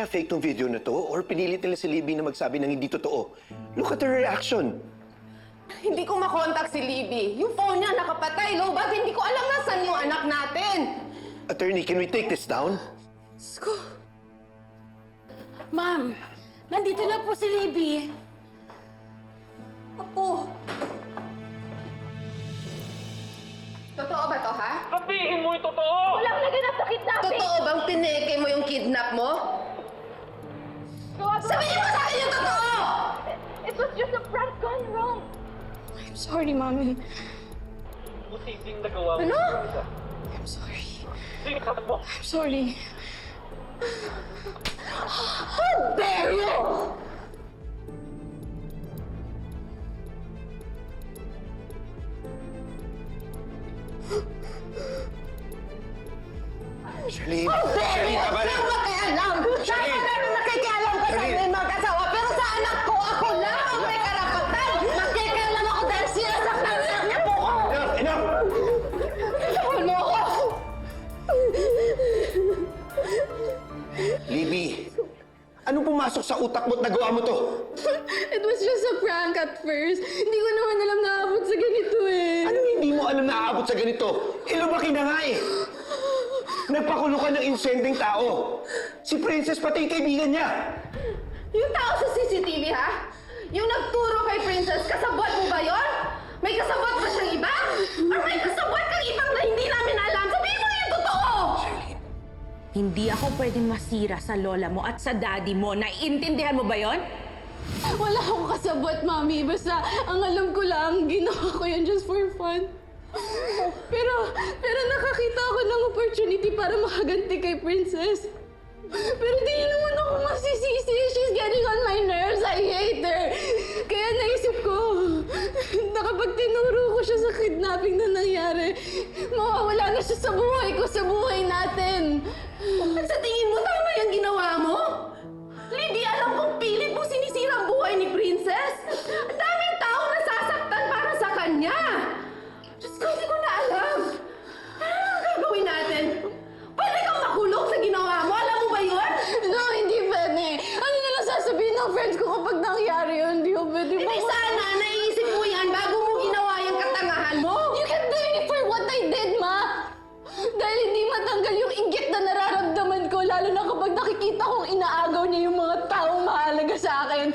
fake tong video na to or pinilit nila si Libby na magsabi ng hindi totoo. Look at her reaction. Hindi ko makontak si Libby. Yung phone niya nakapatay, Lobot. Hindi ko alam nasan yung anak natin. Attorney, can we take this down? Sko. Ma'am, nandito na po si Libby. Apo. Totoo ba to, ha? Sabihin mo yung totoo! Walang naganap na kidnapping! Totoo bang pineke mo yung kidnap mo? Sabihin mo sa akin yung totoo! It was just a prank gone wrong. I'm sorry, Mommy. Busising nagawa mo. Ano? I'm sorry. Singkat mo! I'm sorry. How dare you! Charlene! How dare Charlene, you! tama na! Saan makialam? Saan ka meron nakikialam ka sa Charlene! amin mag-asawa? Pero sa anak ko, ako lang ang may karapatan! Nakikialam ako dahil sinasaktan niya po ko! Enough! Enough! Bitawan mo ako! Libby, anong pumasok sa utak mo at nagawa mo to? It was just a prank at first. Hindi ko naman alam na abot sa ganito eh. Anong hindi mo alam na aabot sa ganito? Ilumaki na nga eh! Nagpakulo ka ng insending tao! Si Princess pati yung kaibigan niya! Yung tao sa CCTV, ha? Yung nagturo kay Princess, kasabot mo ba yon? May kasabot ba siyang iba? Or may kasabot kang ibang na hindi namin alam? Sabihin mo yung totoo! Hindi ako pwedeng masira sa lola mo at sa daddy mo. Naiintindihan mo ba yon? Wala akong kasabot, Mami. Basta, ang alam ko lang, ginawa ko yun just for fun. Pero nakakita ako ng opportunity para makaganti kay Princess. Pero di niya naman ako masisisi. She's getting on my nerves. I hate her. Kaya naisip ko, na kapag tinuro ko siya sa kidnapping na nangyari, mawawala na siya sa buhay ko, sa buhay natin. At sa tingin mo, tama yung ginawa mo? Libby, alam kong pilit mong sinisira ang buhay ni Princess. Ang daming tao nasasaktan para sa kanya. Diyos ko, hindi ko na alam. Ano ang gagawin natin? Pwede kang makulong sa ginawa mo. Alam mo ba yun? No, hindi pwede. Ano na lang sasabihin ng friends ko kapag nangyari yun? Hindi ko pwede. Hindi sana naiisip mo yan bago mo ginawa yung katangahan mo. You can blame me for what I did, Ma! Dahil hindi matanggal yung inggit na nararamdaman ko, lalo na kapag nakikita kong inaagaw niya yung mga taong mahalaga sa akin.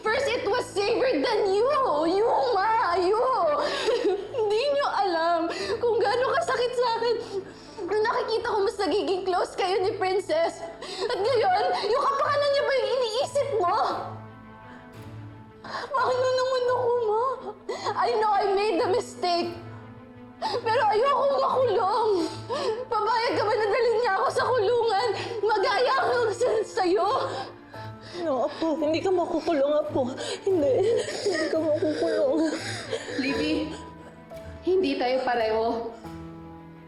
First, it was safer than you! You, Ma! You! Hindi niyo alam kung gaano kasakit sa akin. Nung nakikita ko mas nagiging close kayo ni Princess. At ngayon, yung kapakanan niya ba yung iniisip mo? Paano naman ako, Ma? I know I made the mistake. Pero ayoko makulong. Pabayag ka ba na dalhin niya ako sa kulungan? Magaya ako sa'yo. No, Apo. Hindi ka makukulong, Apo. Hindi ka makukulong. Libby, hindi tayo pareho.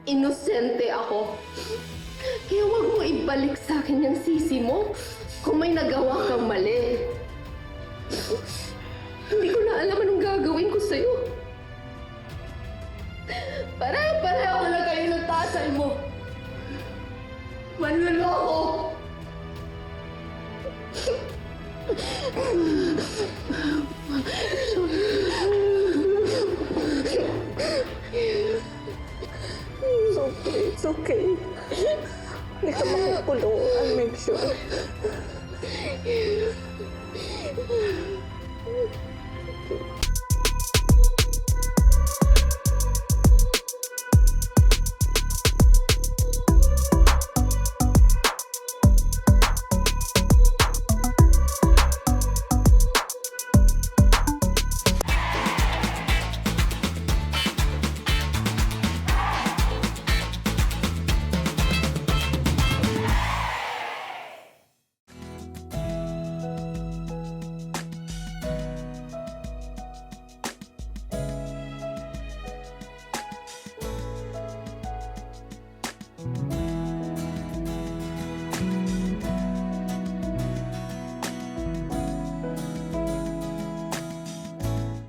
Inosente ako. Kaya huwag mo ibalik sa akin yung sisi mo kung may nagawa kang mali. Hindi ko na alam anong gagawin ko sa'yo. Pareho na kayo ng tasay mo. Manloloko. It's okay. Hindi ka makukulong. I'll make sure.